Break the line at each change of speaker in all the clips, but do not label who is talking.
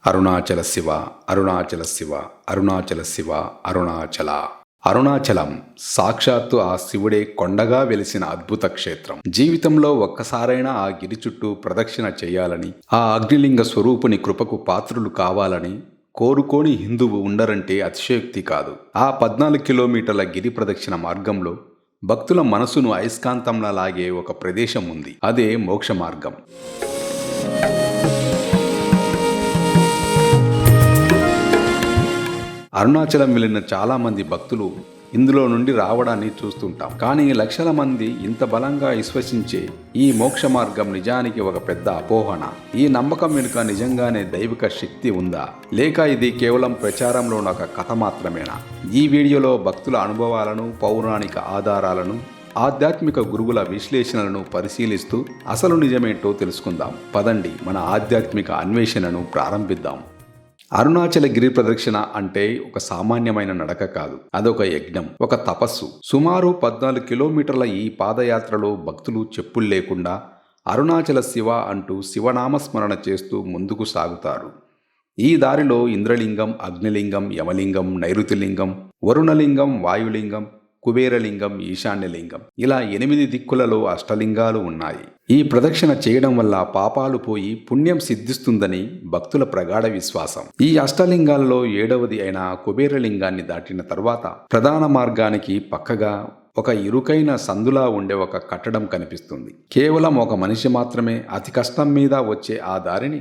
అరుణాచల శివ, అరుణాచల శివ, అరుణాచల శివ, అరుణాచల. అరుణాచలం సాక్షాత్తు ఆ శివుడే కొండగా వెలిసిన అద్భుత క్షేత్రం. జీవితంలో ఒక్కసారైనా ఆ గిరి చుట్టూ ప్రదక్షిణ చేయాలని, ఆ అగ్నిలింగ స్వరూపుని కృపకు పాత్రులు కావాలని కోరుకోని హిందువు ఉండరంటే అతిశయోక్తి కాదు. ఆ 14 కిలోమీటర్ల గిరి ప్రదక్షిణ మార్గంలో భక్తుల మనసును అయస్కాంతంలా లాగే ఒక ప్రదేశం ఉంది. అదే మోక్ష మార్గం. అరుణాచలం వెళ్ళిన చాలా మంది భక్తులు ఇందులో నుండి రావడాన్ని చూస్తుంటాం. కానీ లక్షల మంది ఇంత బలంగా విశ్వసించే ఈ మోక్ష మార్గం నిజానికి ఒక పెద్ద అపోహన. ఈ నమ్మకం వెనుక నిజంగానే దైవిక శక్తి ఉందా, లేక ఇది కేవలం ప్రచారంలోని ఒక కథ మాత్రమేనా? ఈ వీడియోలో భక్తుల అనుభవాలను, పౌరాణిక ఆధారాలను, ఆధ్యాత్మిక గురువుల విశ్లేషణలను పరిశీలిస్తూ అసలు నిజమేంటో తెలుసుకుందాం. పదండి, మన ఆధ్యాత్మిక అన్వేషణను ప్రారంభిద్దాం. అరుణాచల గిరి ప్రదక్షిణ అంటే ఒక సామాన్యమైన నడక కాదు. అదొక యజ్ఞం, ఒక తపస్సు. సుమారు 14 కిలోమీటర్ల ఈ పాదయాత్రలో భక్తులు చెప్పులు లేకుండా అరుణాచల శివ అంటూ శివనామస్మరణ చేస్తూ ముందుకు సాగుతారు. ఈ దారిలో ఇంద్రలింగం, అగ్నిలింగం, యమలింగం, నైరుతిలింగం, వరుణలింగం, వాయులింగం, కుబేరలింగం, ఈశాన్యలింగం, ఇలా 8 దిక్కులలో అష్టలింగాలు ఉన్నాయి. ఈ ప్రదక్షిణ చేయడం వల్ల పాపాలు పోయి పుణ్యం సిద్ధిస్తుందని భక్తుల ప్రగాఢ విశ్వాసం. ఈ అష్టలింగాలలో 7వది అయిన కుబేరలింగాన్ని దాటిన తర్వాత ప్రధాన మార్గానికి పక్కగా ఒక ఇరుకైన సందులా ఉండే ఒక కట్టడం కనిపిస్తుంది. కేవలం ఒక మనిషి మాత్రమే అతి కష్టం మీద వచ్చే ఆ దారిని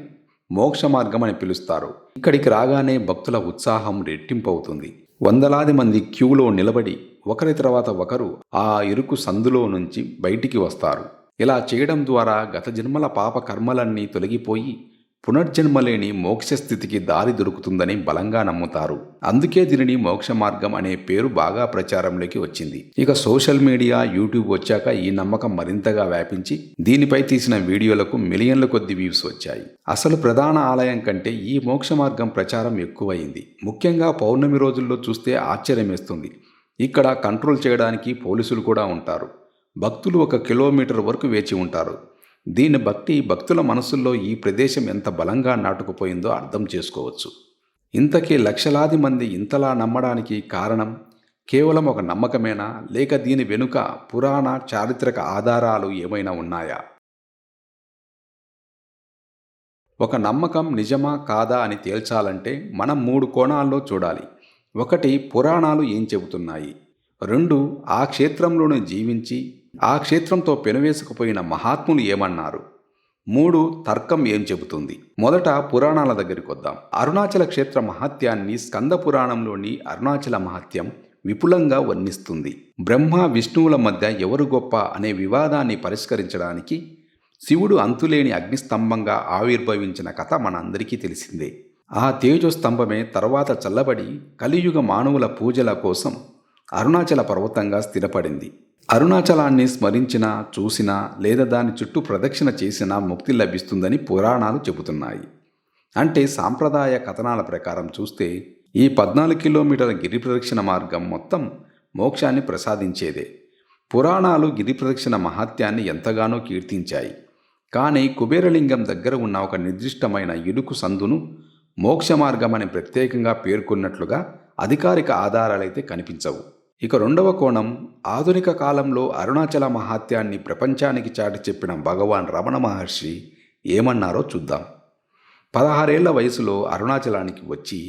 మోక్ష మార్గం అని పిలుస్తారు. ఇక్కడికి రాగానే భక్తుల ఉత్సాహం రెట్టింపవుతుంది. వందలాది మంది క్యూలో నిలబడి ఒకరి తర్వాత ఒకరు ఆ ఇరుకు సందులో నుంచి బయటికి వస్తారు. ఇలా చేయడం ద్వారా గత జన్మల పాప కర్మలన్నీ తొలగిపోయి పునర్జన్మలేని మోక్షస్థితికి దారి దొరుకుతుందని బలంగా నమ్ముతారు. అందుకే దీనిని మోక్ష మార్గం అనే పేరు బాగా ప్రచారంలోకి వచ్చింది. ఇక సోషల్ మీడియా, యూట్యూబ్ వచ్చాక ఈ నమ్మకం మరింతగా వ్యాపించి దీనిపై తీసిన వీడియోలకు మిలియన్ల కొద్ది వ్యూస్ వచ్చాయి. అసలు ప్రధాన ఆలయం కంటే ఈ మోక్ష మార్గం ప్రచారం ఎక్కువయింది. ముఖ్యంగా పౌర్ణమి రోజుల్లో చూస్తే ఆశ్చర్యమేస్తుంది. ఇక్కడ కంట్రోల్ చేయడానికి పోలీసులు కూడా ఉంటారు. భక్తులు 1 కిలోమీటర్ వరకు వేచి ఉంటారు. దీన్ని బట్టి భక్తుల మనసుల్లో ఈ ప్రదేశం ఎంత బలంగా నాటుకుపోయిందో అర్థం చేసుకోవచ్చు. ఇంతకీ లక్షలాది మంది ఇంతలా నమ్మడానికి కారణం కేవలం ఒక నమ్మకమేనా, లేక దీని వెనుక పురాణ, చారిత్రక ఆధారాలు ఏమైనా ఉన్నాయా? ఒక నమ్మకం నిజమా కాదా అని తేల్చాలంటే మనం 3 కోణాల్లో చూడాలి. 1, పురాణాలు ఏం చెబుతున్నాయి. 2, ఆ క్షేత్రంలోనే జీవించి ఆ క్షేత్రంతో పెనువేసుకుపోయిన మహాత్ములు ఏమన్నారు. 3, తర్కం ఏం చెబుతుంది. మొదట పురాణాల దగ్గరికి వద్దాం. అరుణాచల క్షేత్ర మహత్యాన్ని స్కంద పురాణంలోని అరుణాచల మహత్యం విపులంగా వర్ణిస్తుంది. బ్రహ్మ, విష్ణువుల మధ్య ఎవరు గొప్ప అనే వివాదాన్ని పరిష్కరించడానికి శివుడు అంతులేని అగ్నిస్తంభంగా ఆవిర్భవించిన కథ మనందరికీ తెలిసిందే. ఆ తేజోస్తంభమే తర్వాత చల్లబడి కలియుగ మానవుల పూజల కోసం అరుణాచల పర్వతంగా స్థిరపడింది. అరుణాచలాన్ని స్మరించినా, చూసినా లేదా దాని చుట్టూ ప్రదక్షిణ చేసినా ముక్తి లభిస్తుందని పురాణాలు చెబుతున్నాయి. అంటే సాంప్రదాయ కథనాల ప్రకారం చూస్తే ఈ 14 కిలోమీటర్ల గిరి ప్రదక్షిణ మార్గం మొత్తం మోక్షాన్ని ప్రసాదించేదే. పురాణాలు గిరి ప్రదక్షిణ మహాత్యాన్ని ఎంతగానో కీర్తించాయి. కానీ కుబేరలింగం దగ్గర ఉన్న ఒక నిర్దిష్టమైన ఇరుకు సందును మోక్ష మార్గమని ప్రత్యేకంగా పేర్కొన్నట్లుగా అధికారిక ఆధారాలైతే కనిపించవు. ఇక 2వ కోణం, ఆధునిక కాలంలో అరుణాచల మహాత్యాన్ని ప్రపంచానికి చాటి చెప్పిన భగవాన్ రమణ మహర్షి ఏమన్నారో చూద్దాం. 16 ఏళ్ల వయసులో అరుణాచలానికి వచ్చి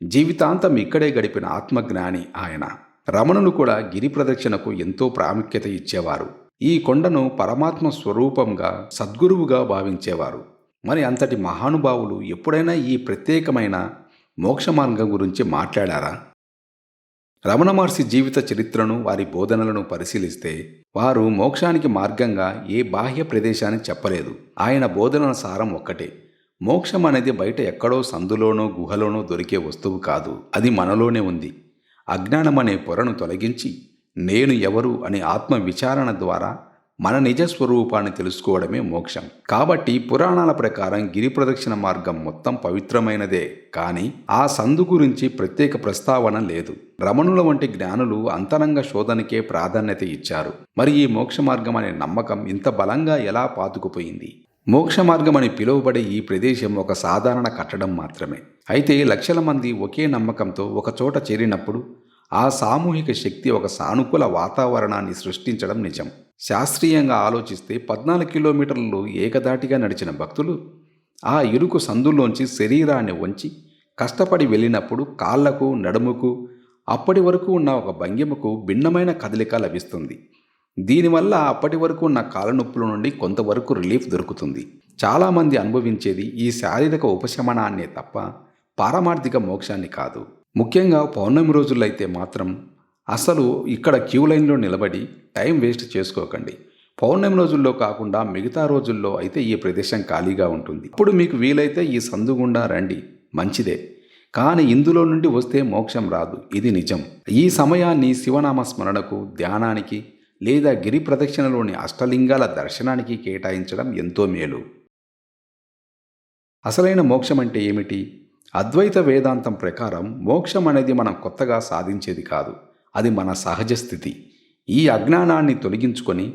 జీవితాంతం ఇక్కడే గడిపిన ఆత్మజ్ఞాని ఆయన. రమణులు కూడా గిరి ప్రదక్షిణకు ఎంతో ప్రాముఖ్యత ఇచ్చేవారు. ఈ కొండను పరమాత్మ స్వరూపంగా, సద్గురువుగా భావించేవారు. మరి అంతటి మహానుభావులు ఎప్పుడైనా ఈ ప్రత్యేకమైన మోక్ష మార్గం గురించి మాట్లాడారా? రమణ మహర్షి జీవిత చరిత్రను, వారి బోధనలను పరిశీలిస్తే వారు మోక్షానికి మార్గంగా ఏ బాహ్య ప్రదేశాన్ని చెప్పలేదు. ఆయన బోధనల సారం ఒక్కటే: మోక్షం అనేది బయట ఎక్కడో సందులోనో గుహలోనో దొరికే వస్తువు కాదు, అది మనలోనే ఉంది. అజ్ఞానం అనే పొరను తొలగించి నేను ఎవరు అనే ఆత్మ విచారణ ద్వారా మన నిజ స్వరూపాన్ని తెలుసుకోవడమే మోక్షం. కాబట్టి పురాణాల ప్రకారం గిరి ప్రదక్షిణ మార్గం మొత్తం పవిత్రమైనదే, కానీ ఆ సందు గురించి ప్రత్యేక ప్రస్తావన లేదు. రమణుల వంటి జ్ఞానులు అంతరంగ శోధనకే ప్రాధాన్యత ఇచ్చారు. మరి ఈ మోక్ష మార్గం అనే నమ్మకం ఇంత బలంగా ఎలా పాతుకుపోయింది? మోక్ష మార్గం అని పిలువబడే ఈ ప్రదేశం ఒక సాధారణ కట్టడం మాత్రమే. అయితే లక్షల మంది ఒకే నమ్మకంతో ఒకచోట చేరినప్పుడు ఆ సామూహిక శక్తి ఒక సానుకూల వాతావరణాన్ని సృష్టించడం నిజం. శాస్త్రీయంగా ఆలోచిస్తే 14 కిలోమీటర్లు ఏకదాటిగా నడిచిన భక్తులు ఆ ఇరుకు సందుల్లోంచి శరీరాన్ని వంచి కష్టపడి వెళ్ళినప్పుడు కాళ్లకు, నడుముకు, అప్పటి వరకు ఉన్న ఒక భంగిమకు భిన్నమైన కదలిక లభిస్తుంది. దీనివల్ల అప్పటి వరకు ఉన్న కాళ్ళ నొప్పుల నుండి కొంతవరకు రిలీఫ్ దొరుకుతుంది. చాలామంది అనుభవించేది ఈ శారీరక ఉపశమనాన్నే తప్ప పారమార్థిక మోక్షాన్ని కాదు. ముఖ్యంగా పౌర్ణమి రోజుల్లో అయితే మాత్రం అసలు ఇక్కడ క్యూ లైన్లో నిలబడి టైం వేస్ట్ చేసుకోకండి. పౌర్ణమి రోజుల్లో కాకుండా మిగతా రోజుల్లో అయితే ఈ ప్రదేశం ఖాళీగా ఉంటుంది. ఇప్పుడు మీకు వీలైతే ఈ సందు గుండా రండి, మంచిదే. కానీ ఇందులో నుండి వస్తే మోక్షం రాదు, ఇది నిజం. ఈ సమయాన్ని శివనామ స్మరణకు, ధ్యానానికి లేదా గిరి ప్రదక్షిణలోని అష్టలింగాల దర్శనానికి కేటాయించడం ఎంతో మేలు. అసలైన మోక్షం అంటే ఏమిటి? అద్వైత వేదాంతం ప్రకారం మోక్షం అనేది మనం కొత్తగా సాధించేది కాదు, అది మన సహజ స్థితి. ఈ అజ్ఞానాన్ని తొలగించుకొని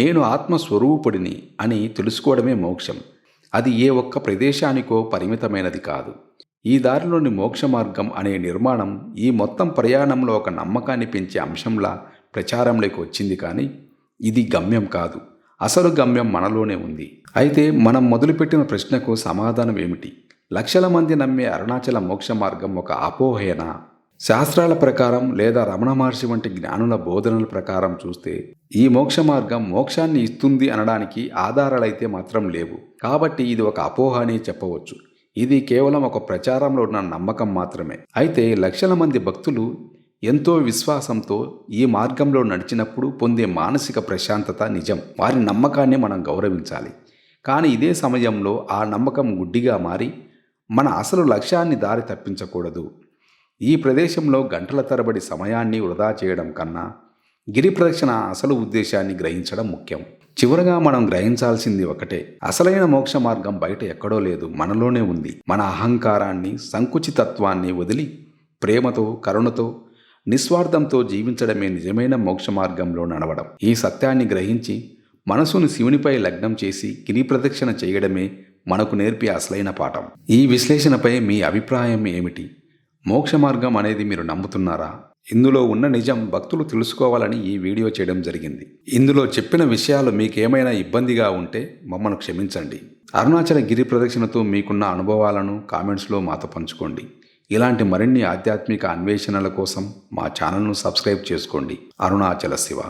నేను ఆత్మస్వరూపుడిని అని తెలుసుకోవడమే మోక్షం. అది ఏ ఒక్క ప్రదేశానికో పరిమితమైనది కాదు. ఈ దారిలోని మోక్ష మార్గం అనే నిర్మాణం ఈ మొత్తం ప్రయాణంలో ఒక నమ్మకాన్ని పెంచే అంశంలా ప్రచారంలోకి వచ్చింది. కానీ ఇది గమ్యం కాదు, అసలు గమ్యం మనలోనే ఉంది. అయితే మనం మొదలుపెట్టిన ప్రశ్నకు సమాధానం ఏమిటి? లక్షల మంది నమ్మే అరుణాచల మోక్ష మార్గం ఒక అపోహేనా? శాస్త్రాల ప్రకారం లేదా రమణ మహర్షి వంటి జ్ఞానుల బోధనల ప్రకారం చూస్తే ఈ మోక్ష మార్గం మోక్షాన్ని ఇస్తుంది అనడానికి ఆధారాలైతే మాత్రం లేవు. కాబట్టి ఇది ఒక అపోహ అని చెప్పవచ్చు. ఇది కేవలం ఒక ప్రచారంలో ఉన్న నమ్మకం మాత్రమే. అయితే లక్షల మంది భక్తులు ఎంతో విశ్వాసంతో ఈ మార్గంలో నడిచినప్పుడు పొందే మానసిక ప్రశాంతత నిజం. వారి నమ్మకాన్ని మనం గౌరవించాలి. కానీ ఇదే సమయంలో ఆ నమ్మకం గుడ్డిగా మారి మన అసలు లక్ష్యాన్ని దారి తప్పించకూడదు. ఈ ప్రదేశంలో గంటల తరబడి సమయాన్ని వృధా చేయడం కన్నా గిరి ప్రదక్షిణ అసలు ఉద్దేశాన్ని గ్రహించడం ముఖ్యం. చివరగా మనం గ్రహించాల్సింది ఒకటే: అసలైన మోక్ష మార్గం బయట ఎక్కడో లేదు, మనలోనే ఉంది. మన అహంకారాన్ని, సంకుచితత్వాన్ని వదిలి ప్రేమతో, కరుణతో, నిస్వార్థంతో జీవించడమే నిజమైన మోక్ష మార్గంలో నడవడం. ఈ సత్యాన్ని గ్రహించి మనసును శివునిపై లగ్నం చేసి గిరి ప్రదక్షిణ చేయడమే మనకు నేర్పే అసలైన పాఠం. ఈ విశ్లేషణపై మీ అభిప్రాయం ఏమిటి? మోక్ష మార్గం అనేది మీరు నమ్ముతున్నారా? ఇందులో ఉన్న నిజం భక్తులు తెలుసుకోవాలని ఈ వీడియో చేయడం జరిగింది. ఇందులో చెప్పిన విషయాలు మీకేమైనా ఇబ్బందిగా ఉంటే మమ్మల్ని క్షమించండి. అరుణాచల గిరి ప్రదక్షిణతో మీకున్న అనుభవాలను కామెంట్స్లో మాతో పంచుకోండి. ఇలాంటి మరిన్ని ఆధ్యాత్మిక అన్వేషణల కోసం మా ఛానల్ను సబ్స్క్రైబ్ చేసుకోండి. అరుణాచల శివ.